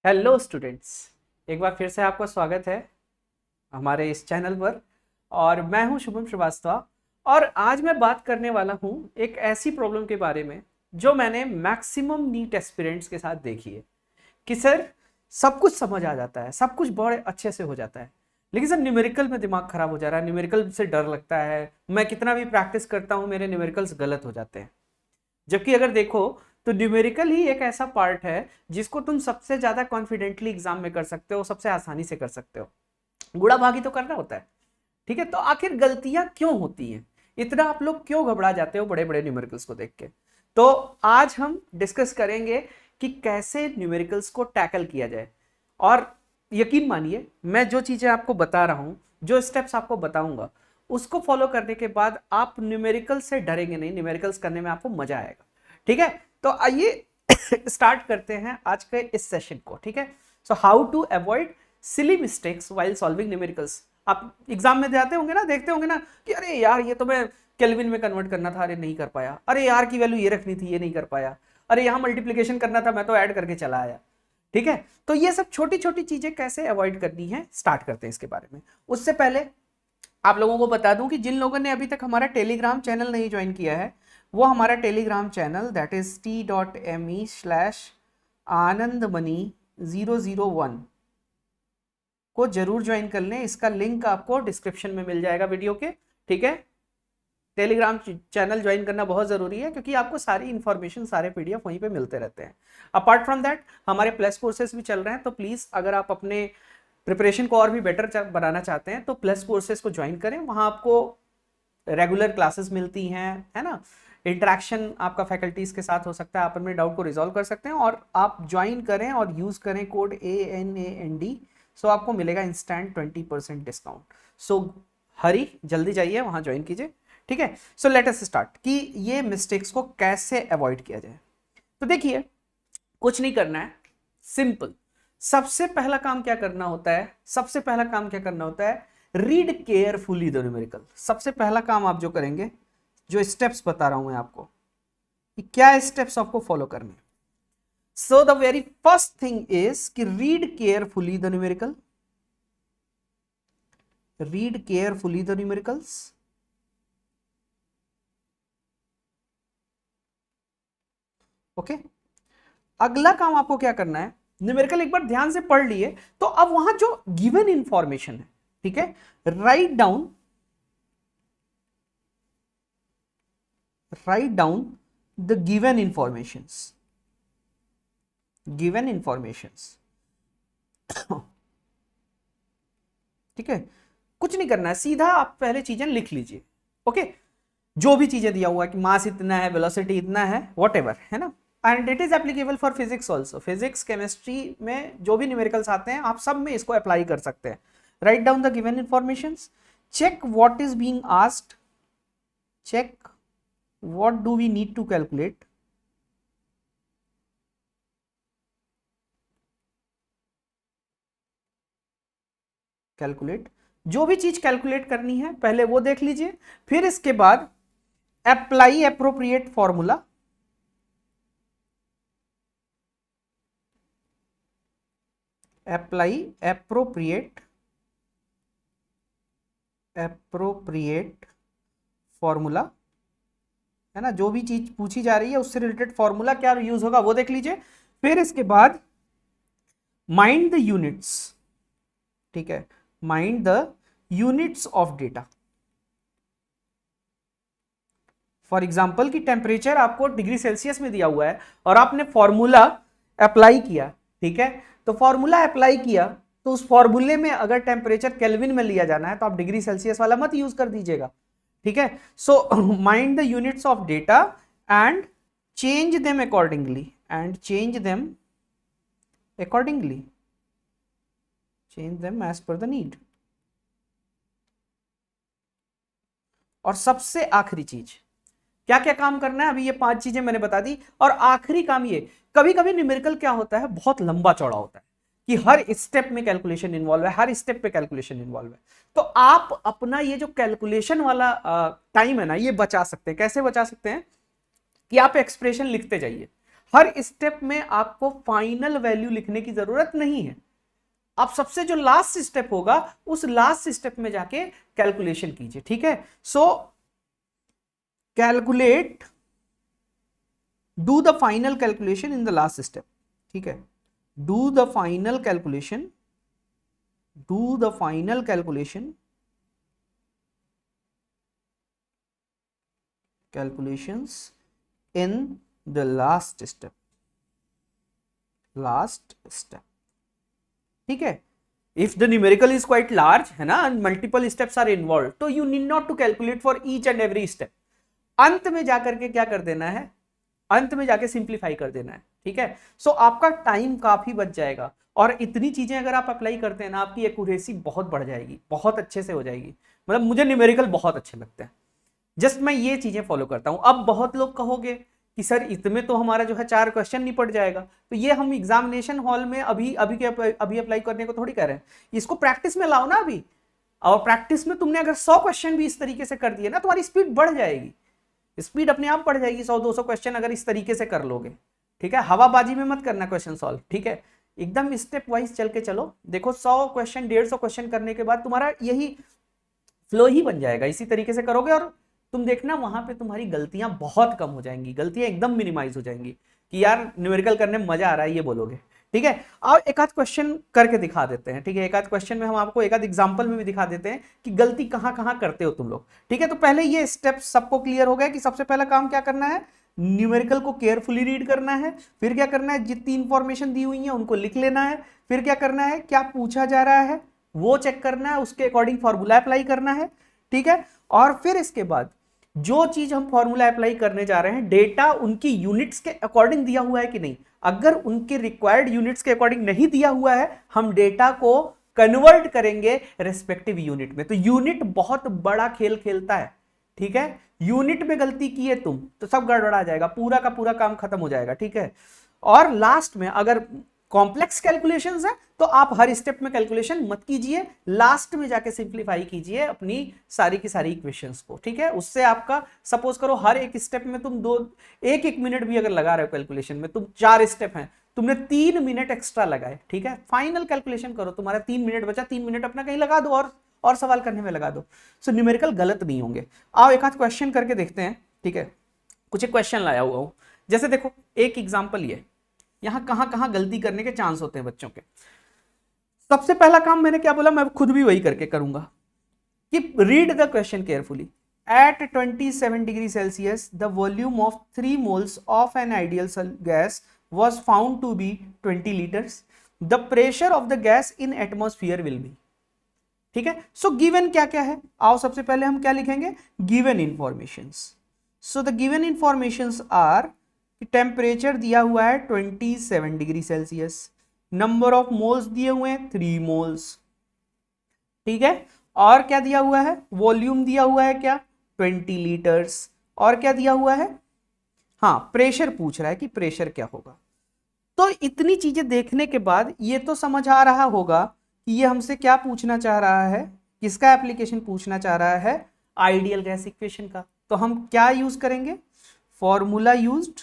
Hello students, एक बार फिर से आपका स्वागत है हमारे इस चैनल पर। और मैं हूं शुभम श्रीवास्तव और आज मैं बात करने वाला हूं एक ऐसी प्रॉब्लम के बारे में जो मैंने मैक्सिमम नीट एस्पिरेंट्स के साथ देखी है कि सर सब कुछ समझ आ जाता है, सब कुछ बड़े अच्छे से हो जाता है, लेकिन सर न्यूमेरिकल में दिमाग खराब हो जा रहा है, न्यूमेरिकल से डर लगता है, मैं कितना भी प्रैक्टिस करता हूं मेरे न्यूमेरिकल्स गलत हो जाते हैं। जबकि अगर देखो तो न्यूमेरिकल ही एक ऐसा पार्ट है जिसको तुम सबसे ज्यादा कॉन्फिडेंटली एग्जाम में कर सकते हो, सबसे आसानी से कर सकते हो। गुड़ा भागी तो करना होता है, ठीक है। तो आखिर गलतियां क्यों होती हैं, इतना आप लोग क्यों घबरा जाते हो बड़े बड़े न्यूमेरिकल्स को देख के? तो आज हम डिस्कस करेंगे कि कैसे न्यूमेरिकल्स को टैकल किया जाए। और यकीन मानिए, मैं जो चीजें आपको बता रहा हूं, जो स्टेप्स आपको बताऊंगा, उसको फॉलो करने के बाद आप न्यूमेरिकल से डरेंगे नहीं, न्यूमेरिकल्स करने में आपको मजा आएगा। ठीक है, तो आइए स्टार्ट करते हैं आज के इस सेशन को। ठीक है, so how to avoid silly mistakes while solving numericals. आप एग्जाम में जाते होंगे ना, देखते होंगे ना कि अरे यार ये तो मैं केल्विन में कन्वर्ट करना था, अरे नहीं कर पाया, अरे यार की वैल्यू ये रखनी थी, ये नहीं कर पाया, अरे यहां मल्टीप्लीकेशन करना था, मैं तो ऐड करके चला आया। ठीक है, तो ये सब छोटी छोटी चीजें कैसे अवॉइड करनी है, स्टार्ट करते हैं इसके बारे में। उससे पहले आप लोगों को बता दूं कि जिन लोगों ने अभी तक हमारा टेलीग्राम चैनल नहीं ज्वाइन किया है, वो हमारा Telegram channel that is t.me/anandmani001 को जरूर ज्वाइन कर लें। इसका लिंक आपको डिस्क्रिप्शन में मिल जाएगा वीडियो के। ठीक है, टेलीग्राम चैनल ज्वाइन करना बहुत जरूरी है क्योंकि आपको सारी इंफॉर्मेशन, सारे पीडीएफ वहीं पे मिलते रहते हैं। अपार्ट फ्रॉम दैट हमारे प्लस कोर्सेज भी चल रहे हैं, तो प्लीज अगर आप अपने प्रिपरेशन को और भी बेटर बनाना चाहते हैं तो प्लस कोर्सेज को ज्वाइन करें। वहां आपको रेगुलर क्लासेस मिलती हैं, है ना। इंटरेक्शन आपका फैकल्टीज के साथ हो सकता है, आप अपने डाउट को रिजॉल्व कर सकते हैं। और आप ज्वाइन करें और यूज करें कोड ANAND, सो आपको मिलेगा इंस्टेंट 20% डिस्काउंट। सो हरी, जल्दी जाइए वहां ज्वाइन कीजिए। ठीक है, सो लेट अस स्टार्ट कि ये मिस्टेक्स को कैसे अवॉइड किया जाए। तो देखिए, कुछ नहीं करना है, सिंपल। सबसे पहला काम क्या करना होता है, सबसे पहला काम क्या करना होता है, रीड केयरफुली द न्यूमेरिकल। सबसे पहला काम आप जो करेंगे, जो स्टेप्स बता रहा हूं मैं आपको, कि क्या स्टेप्स आपको फॉलो करने। So the very first thing is कि read carefully the numerical, read carefully the numericals. Okay, अगला काम आपको क्या करना है, न्यूमेरिकल एक बार ध्यान से पढ़ लिए तो अब वहां जो गिवन इंफॉर्मेशन है, ठीक है, right down the given informations, given informations. ठीक है, कुछ नहीं करना है, सीधा आप पहले चीजें लिख लीजिए। ओके, जो भी चीजें दिया हुआ है कि मास इतना है, वेलोसिटी इतना है, व्हाटएवर, है ना। And it is applicable for physics also. Physics, chemistry में जो भी न्यूमेरिकल्स आते हैं आप सब में इसको अप्लाई कर सकते हैं। Right down the given informations, check what is being asked, check what do we need to calculate, calculate, जो भी चीज कैलकुलेट करनी है पहले वो देख लीजिए। फिर इसके बाद apply appropriate formula, apply appropriate formula, है ना। जो भी चीज पूछी जा रही है उससे रिलेटेड फॉर्मूला क्या यूज होगा वो देख लीजिए। फिर इसके बाद माइंड द यूनिट्स, ठीक है, mind the units of data. For example कि टेम्परेचर आपको डिग्री सेल्सियस में दिया हुआ है और आपने फॉर्मूला अप्लाई किया, ठीक है, तो फॉर्मूला अप्लाई किया तो उस फॉर्मूले में अगर टेम्परेचर केल्विन में लिया जाना है तो आप डिग्री सेल्सियस वाला मत यूज कर दीजिएगा। ठीक है, so mind the units of data and change them accordingly, and change them accordingly, change them as per the need. और सबसे आखिरी चीज, क्या क्या काम करना है, अभी ये 5 चीजें मैंने बता दी। और आखिरी काम ये, कभी कभी न्यूमेरिकल क्या होता है, बहुत लंबा चौड़ा होता है कि हर स्टेप में कैलकुलेशन इन्वॉल्व है, हर स्टेप पे कैलकुलेशन इन्वॉल्व है। तो आप अपना ये जो कैलकुलेशन वाला टाइम है ना, ये बचा सकते हैं। कैसे बचा सकते हैं कि आप एक्सप्रेशन लिखते जाइए। हर स्टेप में आपको फाइनल वैल्यू लिखने की जरूरत नहीं है। आप सबसे जो लास्ट स्टेप होगा उस लास्ट स्टेप में जाके कैलकुलेशन कीजिए, ठीक है। सो calculate, do the final calculation in the last step, ठीक है। Do the final calculation, do the final calculation, calculations in the last step, last step, ठीक है। if the numerical is quite large है ना, multiple steps are involved, तो you need not to calculate for each and every step। अंत में जाकर के क्या कर देना है, अंत में जाके सिंप्लीफाई कर देना है, ठीक है। सो आपका टाइम काफी बच जाएगा और इतनी चीजें अगर आप अप्लाई करते हैं ना, आपकी एक्यूरेसी बहुत बढ़ जाएगी, बहुत अच्छे से हो जाएगी। मतलब मुझे न्यूमेरिकल बहुत अच्छे लगते हैं, जस्ट मैं ये चीजें फॉलो करता हूं। अब बहुत लोग कहोगे कि सर इसमें तो हमारा जो है 4 क्वेश्चन नहीं पड़ जाएगा, तो ये हम एग्जामिनेशन हॉल में अभी अप्लाई करने को थोड़ी कह रहे हैं, इसको प्रैक्टिस में लाओ ना अभी। और प्रैक्टिस में तुमने अगर 100 क्वेश्चन भी इस तरीके से कर दिए ना, तुम्हारी स्पीड बढ़ जाएगी, स्पीड अपने आप बढ़ जाएगी। 100-200 क्वेश्चन अगर इस तरीके से कर लोगे, ठीक है। हवाबाजी में मत करना क्वेश्चन सॉल्व, ठीक है। एकदम स्टेप वाइज चल के चलो। देखो 100 क्वेश्चन 150 क्वेश्चन करने के बाद तुम्हारा यही फ्लो ही बन जाएगा, इसी तरीके से करोगे और तुम देखना वहां पे तुम्हारी गलतियां बहुत कम हो जाएंगी, गलतियां एकदम मिनिमाइज हो जाएंगी कि यार न्यूमेरिकल करने में मजा आ रहा है, ये बोलोगे, ठीक है। और एक आध क्वेश्चन करके दिखा देते हैं, ठीक है। एक आध क्वेश्चन में हम आपको एक आध एग्जांपल में भी दिखा देते हैं कि गलती कहां कहां करते हो तुम लोग, ठीक है। तो पहले ये स्टेप सबको क्लियर हो गया कि सबसे पहला काम क्या करना है, न्यूमेरिकल को केयरफुली रीड करना है। फिर क्या करना है, जितनी इंफॉर्मेशन दी हुई है उनको लिख लेना है। फिर क्या करना है, क्या पूछा जा रहा है वो चेक करना है, उसके अकॉर्डिंग फॉर्मूला अप्लाई करना है, ठीक है। और फिर इसके बाद जो चीज हम फॉर्मूला अप्लाई करने जा रहे हैं, डेटा उनकी यूनिट्स के अकॉर्डिंग दिया हुआ है कि नहीं। अगर उनके रिक्वायर्ड यूनिट्स के अकॉर्डिंग नहीं दिया हुआ है, हम डेटा को कन्वर्ट करेंगे रेस्पेक्टिव यूनिट में। तो यूनिट बहुत बड़ा खेल खेलता है, ठीक है। यूनिट में गलती की है तुम तो सब गड़बड़ा जाएगा, पूरा का पूरा काम खत्म हो जाएगा, ठीक है। और लास्ट में अगर कॉम्प्लेक्स कैलकुलेशंस है तो आप हर स्टेप में कैलकुलेशन मत कीजिए, लास्ट में जाके सिंप्लीफाई कीजिए अपनी सारी की सारी इक्वेशंस को, ठीक है। उससे आपका सपोज करो हर एक स्टेप में तुम एक मिनट भी अगर लगा रहे हो कैलकुलेशन में, तुम 4 स्टेप हैं, तुमने 3 मिनट एक्स्ट्रा लगाए, ठीक है। फाइनल कैलकुलेशन करो, तुम्हारा 3 मिनट बचा, 3 मिनट अपना कहीं लगा दो और सवाल करने में लगा दो। सो न्यूमेरिकल गलत नहीं होंगे। आओ एक आध क्वेश्चन करके देखते हैं, ठीक है। कुछ एक क्वेश्चन लाया हुआ हूं, जैसे देखो एक एग्जाम्पल ये, यहां कहां कहां गलती करने के चांस होते हैं बच्चों के। सबसे पहला काम मैंने क्या बोला, मैं खुद भी वही करके करूंगा कि read the question carefully. At 27 degree Celsius the volume of 3 moles of an ideal gas was found to be 20 liters. The pressure of the gas in atmosphere will be, ठीक है। सो गिवन क्या क्या है, आओ सबसे पहले हम क्या लिखेंगे, given informations. So the given informations are, temperature दिया हुआ है 27 degree Celsius, number of moles दिए हुए हैं 3 मोल्स, ठीक है। और क्या दिया हुआ है, वॉल्यूम दिया हुआ है क्या 20 लीटर्स, और क्या दिया हुआ है, हाँ प्रेशर पूछ रहा है कि प्रेशर क्या होगा। तो इतनी चीजें देखने के बाद ये तो समझ आ रहा होगा कि ये हमसे क्या पूछना चाह रहा है, किसका एप्लीकेशन पूछना चाह रहा है, आइडियल गैस इक्वेशन का। तो हम क्या यूज करेंगे, फॉर्मूला यूज्ड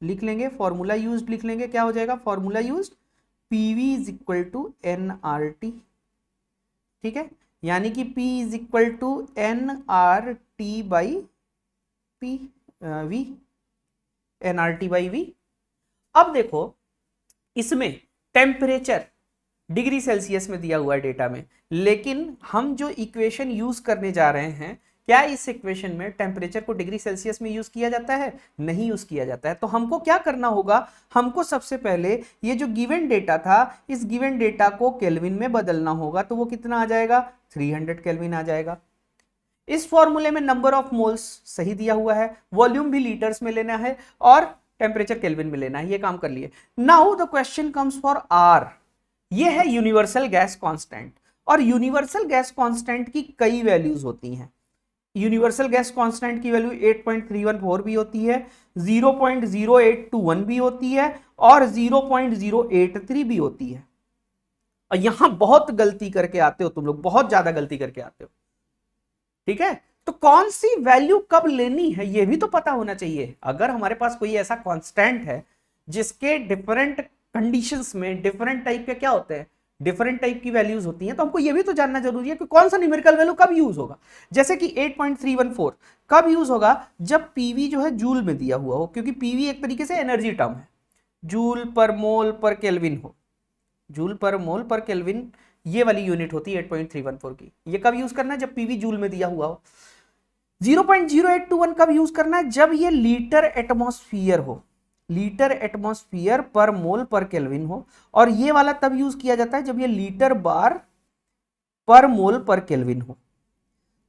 लिख लेंगे, फॉर्मूला यूज्ड लिख लेंगे, क्या हो जाएगा formula used, PV is equal to NRT, ठीक है। यानी कि P is equal to NRT by V, NRT by V। अब देखो इसमें टेम्परेचर डिग्री सेल्सियस में दिया हुआ है डेटा में, लेकिन हम जो इक्वेशन यूज करने जा रहे हैं, क्या इस इक्वेशन में टेम्परेचर को डिग्री सेल्सियस में यूज किया जाता है, नहीं यूज किया जाता है। तो हमको क्या करना होगा, हमको सबसे पहले ये जो गिवन डेटा था, इस गिवन डेटा को केल्विन में बदलना होगा। तो वो कितना आ जाएगा, 300 केल्विन आ जाएगा। इस फॉर्मूले में नंबर ऑफ मोल्स सही दिया हुआ है, वॉल्यूम भी लीटर्स में लेना है और टेम्परेचर केल्विन में लेना है, ये काम कर लिए। Now the question comes for R, ये है यूनिवर्सल गैस कांस्टेंट। और यूनिवर्सल गैस कांस्टेंट की कई वैल्यूज होती हैं। यूनिवर्सल गैस कांस्टेंट की वैल्यू 8.314 भी होती है, 0.0821 भी होती है और 0.083 भी होती है। और यहां बहुत गलती करके आते हो तुम लोग, बहुत ज्यादा गलती करके आते हो, ठीक है। तो कौन सी वैल्यू कब लेनी है ये भी तो पता होना चाहिए। अगर हमारे पास कोई ऐसा कांस्टेंट है जिसके डिफरेंट कंडीशंस में डिफरेंट टाइप के क्या होते हैं, डिफरेंट टाइप की वैल्यूज होती हैं, तो हमको ये भी तो जानना जरूरी है कि कौन सा न्यूमेरिकल वैल्यू कब यूज होगा। जैसे कि 8.314 कब यूज होगा, जब पीवी जो है जूल में दिया हुआ हो, क्योंकि पीवी एक तरीके से एनर्जी टर्म है, जूल पर मोल पर केल्विन हो, जूल पर मोल पर केल्विन ये वाली यूनिट होती है 8.314 की। ये कब यूज करना है, जब पीवी जूल में दिया हुआ हो। 0.0821 कब यूज करना है, जब ये लीटर एटमॉस्फियर हो, लीटर एटमॉस्फियर पर मोल पर केल्विन हो। और ये वाला तब यूज किया जाता है जब ये लीटर बार पर मोल पर केल्विन हो।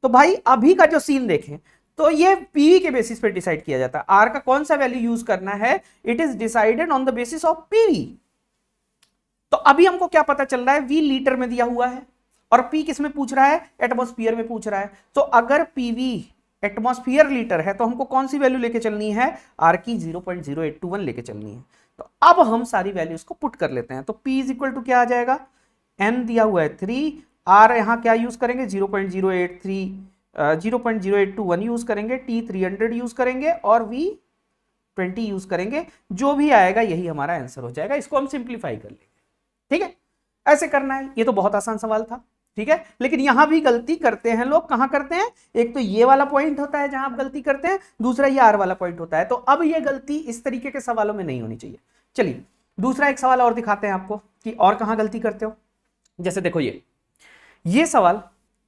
तो भाई अभी का जो सीन देखें तो ये पीवी के बेसिस पे डिसाइड किया जाता है। आर का कौन सा वैल्यू यूज करना है, it is decided on the basis of PV. तो अभी हमको क्या पता चल रहा है, वी लीटर में दिया हुआ है और पी किस में पूछ रहा है, एटमॉस्फियर में पूछ रहा है। तो अगर पीवी एटमॉस्फियर लीटर है तो हमको कौन सी वैल्यू लेके चलनी है, आर की 0.0821 लेके चलनी है। तो अब हम सारी वैल्यूज को पुट कर लेते हैं। तो P इज इक्वल टू क्या आ जाएगा, N दिया हुआ है 3, R यहां क्या यूज करेंगे 0.0821 यूज करेंगे, T 300 यूज करेंगे और V 20 यूज करेंगे। जो भी आएगा यही हमारा आंसर हो जाएगा। इसको हम सिंप्लीफाई कर लेंगे, ठीक है, ऐसे करना है। ये तो बहुत आसान सवाल था, ठीक है। लेकिन यहां भी गलती करते हैं लोग। कहां करते हैं, एक तो ये वाला पॉइंट होता है जहां आप गलती करते हैं, दूसरा ये आर वाला पॉइंट होता है। तो अब ये गलती इस तरीके के सवालों में नहीं होनी चाहिए। चलिए दूसरा एक सवाल और दिखाते हैं आपको कि और कहां गलती करते हो। जैसे देखो ये सवाल,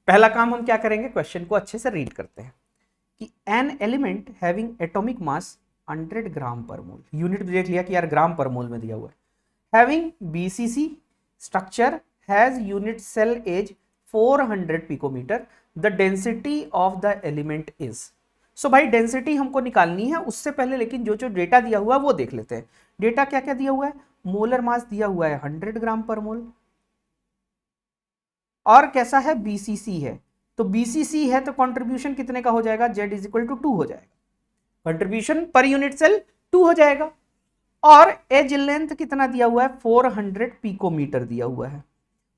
पहला काम हम क्या करेंगे, क्वेश्चन को अच्छे से रीड करते हैं कि an element having atomic mass 100 ग्राम पर मोल, यूनिट देख लिया कि यार ग्राम पर मोल में दिया हुआ है, having BCC structure has unit cell age 400 picometer, the density of the element is। so भाई डेंसिटी हमको निकालनी है। उससे पहले लेकिन जो डेटा दिया हुआ है वो देख लेते हैं। डेटा क्या क्या दिया हुआ है, मोलर मास दिया हुआ है 100 ग्राम पर मोल, और कैसा है बीसीसी है। तो बीसीसी है तो कंट्रीब्यूशन कितने का हो जाएगा, Z इज इक्वल टू 2 हो जाएगा, कंट्रीब्यूशन पर यूनिट सेल 2 हो जाएगा। और एज लेंथ कितना दिया हुआ है, 400 पिकोमीटर दिया हुआ है।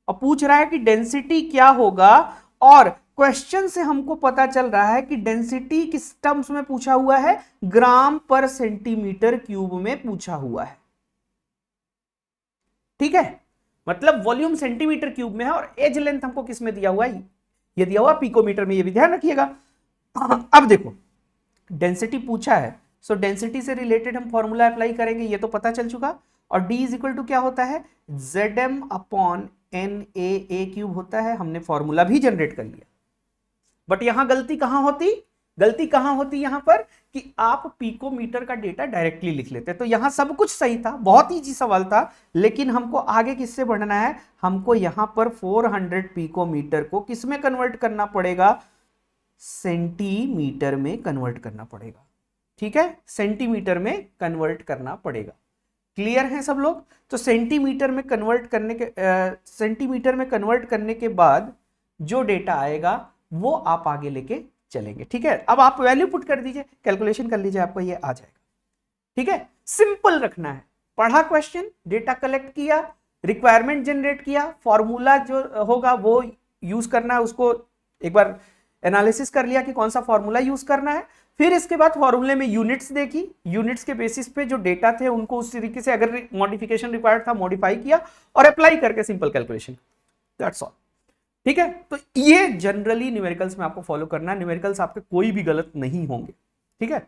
और पूछ रहा है कि डेंसिटी क्या होगा, और क्वेश्चन से हमको पता चल रहा है कि डेंसिटी किस टर्म्स में पूछा हुआ है, ग्राम पर सेंटीमीटर क्यूब में पूछा हुआ है, ठीक है। मतलब वॉल्यूम सेंटीमीटर क्यूब में है और एज लेंथ हमको किस में दिया हुआ है, ये दिया हुआ पिकोमीटर में, ये भी ध्यान रखिएगा। अब देखो डेंसिटी पूछा है, सो डेंसिटी से रिलेटेड हम फॉर्मूला अप्लाई करेंगे, ये तो पता चल चुका। और D इज इक्वल टू क्या होता है, Zm अपॉन NaA क्यूब होता है। हमने फॉर्मूला भी जनरेट कर लिया। बट यहां गलती कहां होती यहां पर कि आप पिकोमीटर का डेटा डायरेक्टली लिख लेते। तो यहां सब कुछ सही था, बहुत इजी सवाल था, लेकिन हमको आगे किससे बढ़ना है, हमको यहां पर 400 पिकोमीटर को किस में कन्वर्ट करना पड़ेगा, सेंटीमीटर में कन्वर्ट करना पड़ेगा, ठीक है, सेंटीमीटर में कन्वर्ट करना पड़ेगा। क्लियर है सब लोग। तो सेंटीमीटर में कन्वर्ट करने के बाद जो डेटा आएगा वो आप आगे लेके चलेंगे, ठीक है। अब आप वैल्यू पुट कर दीजिए, कैलकुलेशन कर लीजिए, आपको ये आ जाएगा, ठीक है। सिंपल रखना है, पढ़ा क्वेश्चन, डेटा कलेक्ट किया, रिक्वायरमेंट जनरेट किया, फॉर्मूला जो होगा वो यूज करना है, उसको एक बार एनालिसिस कर लिया कि कौन सा फॉर्मूला यूज करना है। फिर इसके बाद फॉर्मूले में यूनिट्स देखी, यूनिट्स के बेसिस पे जो डेटा थे उनको उस तरीके से अगर मॉडिफिकेशन रिक्वायर्ड था मॉडिफाई किया और अप्लाई करके सिंपल कैलकुलेशन, दैट्स ऑल, ठीक है। तो ये जनरली न्यूमेरिकल्स में आपको फॉलो करना है, न्यूमेरिकल्स आपके कोई भी गलत नहीं होंगे, ठीक है।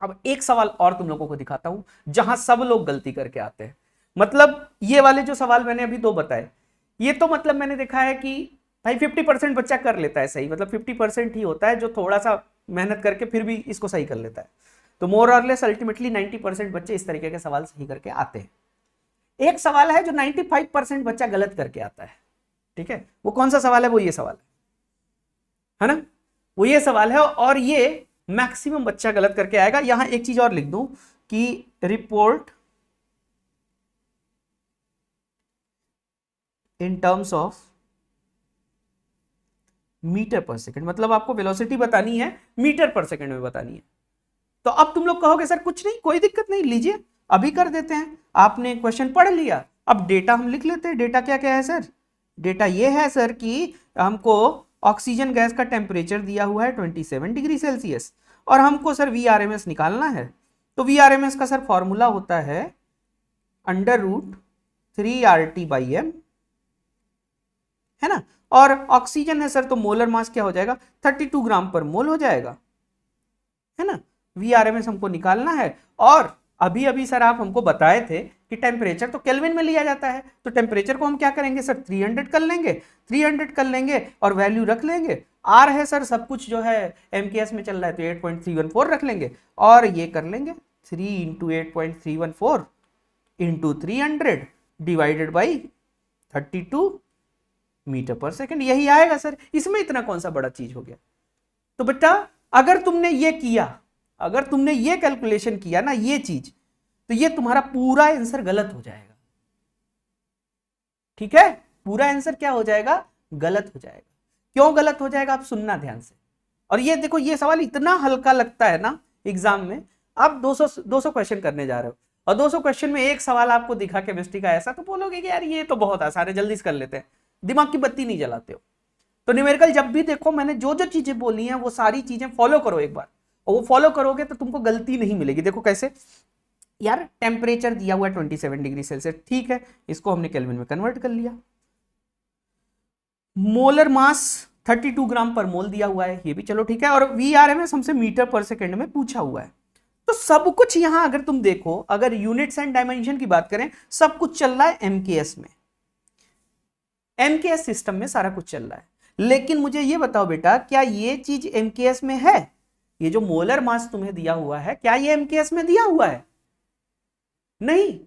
अब एक सवाल और तुम लोगों को दिखाता हूं जहां सब लोग गलती करके आते हैं। मतलब ये वाले जो सवाल मैंने अभी 2 बताए, ये तो मतलब मैंने देखा है कि भाई 50% बच्चा कर लेता है सही, मतलब 50% ही होता है जो थोड़ा सा मेहनत करके फिर भी इसको सही कर लेता है। तो मोर और लेस अल्टीमेटली 90% बच्चे इस तरीके के सवाल सही करके आते हैं। एक सवाल है जो 95% बच्चा गलत करके आता है, ठीक है। वो कौन सा सवाल है, वो ये सवाल है ना, वो ये सवाल है, और ये मैक्सिमम बच्चा गलत करके आएगा। यहां एक चीज और लिख दूं कि report in terms of metre per second, मतलब आपको वेलोसिटी बतानी है, मीटर पर सेकंड में बतानी है। तो अब तुम लोग कहोगे सर कुछ नहीं, कोई दिक्कत नहीं, लीजिए अभी कर देते हैं। आपने क्वेश्चन पढ़ लिया, अब डेटा हम लिख लेते हैं। डेटा क्या क्या है सर, डेटा ये है सर कि हमको ऑक्सीजन गैस का टेम्परेचर दिया हुआ है 27 डिग्री सेल्सियस और हमको सर VRMS निकालना है। तो VRMS का सर फॉर्मूला होता है √3RT/m, है ना। और ऑक्सीजन है सर तो मोलर मास क्या हो जाएगा 32 ग्राम पर मोल हो जाएगा, है ना। VRMS हमको निकालना है और अभी अभी सर आप हमको बताए थे कि टेम्परेचर तो केल्विन में लिया जाता है, तो टेम्परेचर को हम क्या करेंगे सर 300 कर लेंगे, 300 कर लेंगे और वैल्यू रख लेंगे। आर है सर सब कुछ जो है MKS में चल रहा है तो 8.314 रख लेंगे और ये कर लेंगे 3 × 8.314 × 300 डिवाइडेड बाई 32 मीटर पर सेकेंड, यही आएगा सर। इसमें इतना कौन सा बड़ा चीज हो गया। तो बेटा अगर तुमने ये किया, अगर तुमने ये कैलकुलेशन किया ना ये चीज, तो ये तुम्हारा पूरा आंसर गलत हो जाएगा, ठीक है। पूरा आंसर क्या हो जाएगा, गलत हो जाएगा। क्यों गलत हो जाएगा आप सुनना ध्यान से। और ये देखो ये सवाल इतना हल्का लगता है ना एग्जाम में, आप 200 क्वेश्चन करने जा रहे हो और 200 क्वेश्चन में एक सवाल आपको दिखा केमिस्ट्री का ऐसा, तो बोलोगे कि यार ये तो बहुत आसान है, जल्दी से कर लेते हैं, दिमाग की बत्ती नहीं जलाते हो। तो न्यूमेरिकल जब भी देखो मैंने जो जो चीजें बोली हैं वो सारी चीजें फॉलो करो एक बार, और वो फॉलो करोगे तो तुमको गलती नहीं मिलेगी। देखो कैसे, यार टेम्परेचर दिया हुआ है 27 डिग्री सेल्सियस, ठीक है, इसको हमने केल्विन में कन्वर्ट कर लिया। मोलर मास 32 ग्राम पर मोल दिया हुआ है, ये भी चलो ठीक है, और VRMS हमसे मीटर पर सेकेंड में पूछा हुआ है। तो सब कुछ यहां अगर तुम देखो, अगर यूनिट्स एंड डायमेंशन की बात करें, सब कुछ चल रहा है MKS में, MKS सिस्टम में सारा कुछ चल रहा है। लेकिन मुझे ये बताओ बेटा, क्या ये चीज MKS में है? ये जो मोलर मास तुम्हें दिया हुआ है, क्या ये MKS में दिया हुआ है? नहीं,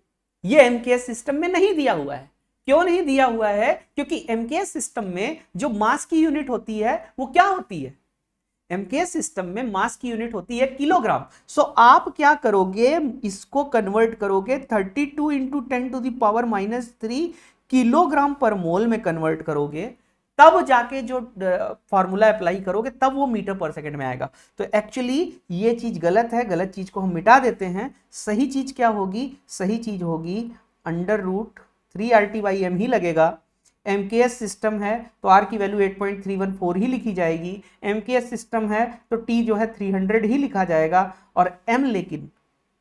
ये MKS सिस्टम में नहीं दिया हुआ है। क्यों नहीं दिया हुआ है? क्योंकि MKS सिस्टम में जो मास की यूनिट होती है वो क्या होती है? MKS सिस्टम में मास की यूनिट होती है किलोग्राम। सो आप क्या करोगे, इसको कन्वर्ट करोगे 32 × 10⁻³ किलोग्राम पर मोल में कन्वर्ट करोगे, तब जाके जो फॉर्मूला अप्लाई करोगे तब वो मीटर पर सेकंड में आएगा। तो एक्चुअली ये चीज गलत है, गलत चीज को हम मिटा देते हैं। सही चीज क्या होगी? सही चीज होगी √3RT/m ही लगेगा। MKS सिस्टम है तो R की वैल्यू 8.314 ही लिखी जाएगी, MKS सिस्टम है तो T जो है 300 ही लिखा जाएगा, और M लेकिन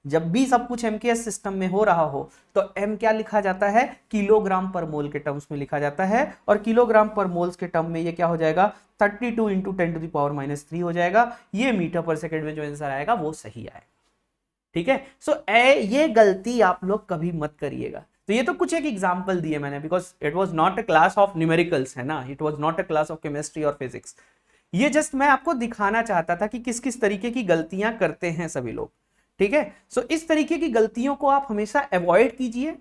जब भी सब कुछ MKS सिस्टम में हो रहा हो तो M क्या लिखा जाता है? किलोग्राम पर मोल के टर्म्स में लिखा जाता है, और किलोग्राम पर मोल्स के टर्म में ये क्या हो जाएगा 32 × 10⁻³ हो जाएगा। ये मीटर पर सेकेंड में जो आंसर आएगा वो सही आएगा, ठीक है। सो ये गलती आप लोग कभी मत करिएगा। तो ये तो कुछ एक एग्जाम्पल दिए मैंने, because it was not a class of numericals, है ना, it was not a class of chemistry और फिजिक्स। ये जस्ट मैं आपको दिखाना चाहता था कि किस किस तरीके की गलतियां करते हैं सभी लोग, ठीक है। सो इस तरीके की गलतियों को आप हमेशा अवॉइड कीजिए,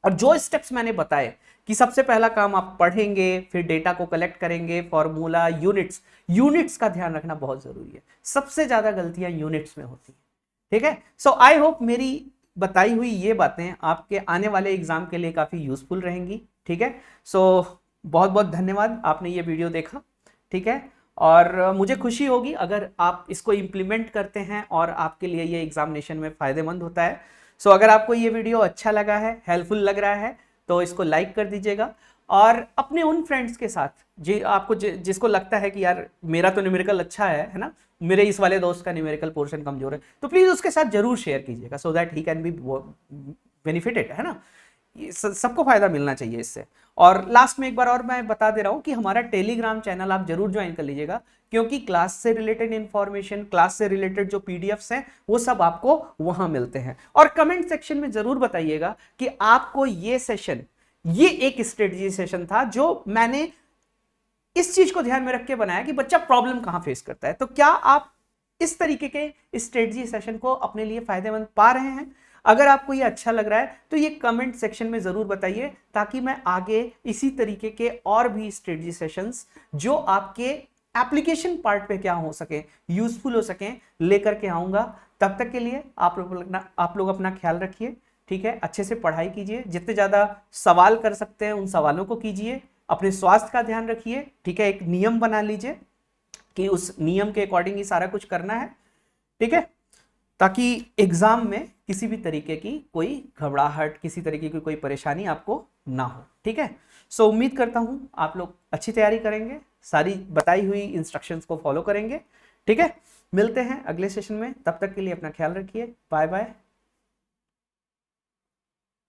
और जो स्टेप्स मैंने बताए कि सबसे पहला काम आप पढ़ेंगे, फिर डेटा को कलेक्ट करेंगे, फॉर्मूला, यूनिट्स का ध्यान रखना बहुत जरूरी है। सबसे ज्यादा गलतियां यूनिट्स में होती हैं, ठीक है। सो आई होप मेरी बताई हुई ये बातें आपके आने वाले एग्जाम के लिए काफी यूजफुल रहेंगी, ठीक है। सो बहुत बहुत धन्यवाद, आपने ये वीडियो देखा, ठीक है। और मुझे खुशी होगी अगर आप इसको इम्प्लीमेंट करते हैं और आपके लिए ये एग्जामिनेशन में फायदेमंद होता है। सो अगर आपको ये वीडियो अच्छा लगा है, हेल्पफुल लग रहा है, तो इसको लाइक कर दीजिएगा, और अपने उन फ्रेंड्स के साथ जिसको लगता है कि यार मेरा तो न्यूमेरिकल अच्छा है ना, मेरे इस वाले दोस्त का न्यूमेरिकल पोर्शन कमजोर है, तो प्लीज उसके साथ जरूर शेयर कीजिएगा, so that he can be benefited, है ना। सबको फायदा मिलना चाहिए इससे। और लास्ट में एक बार और मैं बता दे रहा हूं कि हमारा टेलीग्राम चैनल आप जरूर ज्वाइन कर लीजिएगा, क्योंकि क्लास से रिलेटेड इंफॉर्मेशन, क्लास से रिलेटेड जो पीडीएफ्स हैं वो सब आपको वहां मिलते हैं। और कमेंट सेक्शन में जरूर बताइएगा कि आपको ये सेशन, ये एक स्ट्रेटजी सेशन था जो मैंने इस चीज को ध्यान में रख के बनाया कि बच्चा प्रॉब्लम कहां फेस करता है। तो क्या आप इस तरीके के स्ट्रेटजी सेशन को अपने लिए फायदेमंद पा रहे हैं? अगर आपको ये अच्छा लग रहा है तो ये कमेंट सेक्शन में जरूर बताइए, ताकि मैं आगे इसी तरीके के और भी स्ट्रेटजी सेशंस जो आपके एप्लीकेशन पार्ट पे क्या हो सके, यूजफुल हो सके, लेकर के आऊंगा। तब तक के लिए आप लोग अपना ख्याल रखिए, ठीक है। अच्छे से पढ़ाई कीजिए, जितने ज्यादा सवाल कर सकते हैं उन सवालों को कीजिए, अपने स्वास्थ्य का ध्यान रखिए, ठीक है। एक नियम बना लीजिए कि उस नियम के अकॉर्डिंग ही सारा कुछ करना है, ठीक है, ताकि एग्जाम में किसी भी तरीके की कोई घबराहट, किसी तरीके की कोई परेशानी आपको ना हो, ठीक है। सो उम्मीद करता हूं आप लोग अच्छी तैयारी करेंगे, सारी बताई हुई इंस्ट्रक्शंस को फॉलो करेंगे। ठीक है, मिलते हैं अगले सेशन में, तब तक के लिए अपना ख्याल रखिए। Bye bye.